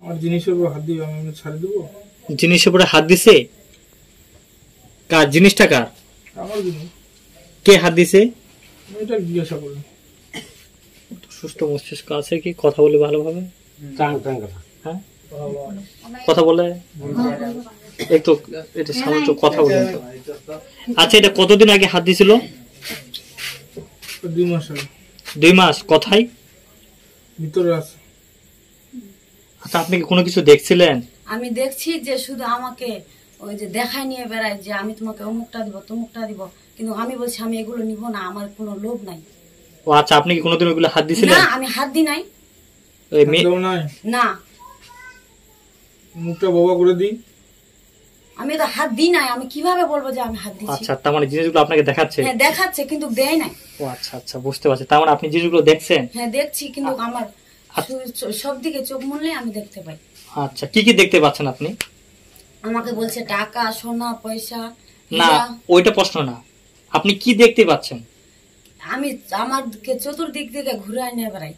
আমার জিনিসের উপর হাত দিবে, আমি ছাড়ে দেবো? জিনিসের উপরে হাত দিছে? কার জিনিসটা? কার? আমার জিনিস। কে হাত দিছে? এটা জিজ্ঞাসা করুন। সুস্থ মস্তিষ্ক আছে কি? কথা বলে ভালোভাবে, হ্যাঁ কথা বলে একটু, এটা সামনে কথা বলেন তো। আচ্ছা, এটা কতদিন আগে হাত দিছিল? 2 মাস আগে। 2 মাস? কোথায়? ভিতরে আছে। আচ্ছা, আপনি কি কোনো কিছু দেখছিলেন? আমি দেখছি যে শুধু আমাকে ওই যে দেখায় নিয়ে বেড়ায় যে আমি তোমাকে অমুকটা দিব তমুকটা দিব, কিন্তু আমি বলছি আমি এগুলো নিব না, আমার কোনো লোভ নাই। ও আচ্ছা, আপনি কি কোনোদিন ওইগুলো হাত দিছিলেন? না, আমি হাত দি নাই। ওই মেয়ে না, মুখটা বাবা করে দিই। আমি তো হাত দি নাই, আমি কিভাবে বলবো যে আমি হাত দিছি? আচ্ছা, তার মানে জিনিসগুলো আপনাকে দেখাচ্ছে? হ্যাঁ দেখাচ্ছে, কিন্তু দেয় নাই। ও আচ্ছা আচ্ছা, বুঝতে পারছি। তার মানে আপনি জিনিসগুলো দেখছেন? হ্যাঁ দেখছি, কিন্তু আমার সব দিকে চোখ মুড়লে আমি দেখতে পাই। আচ্ছা, কি কি দেখতে পাচ্ছেন আপনি? আমাকে বলছে টাকা, সোনা, পয়সা। না, ওইটা প্রশ্ন না, আপনি কি দেখতে পাচ্ছেন? আমি আমাকে চতুর্দিক থেকে ঘুরে নিয়ে বেড়াই।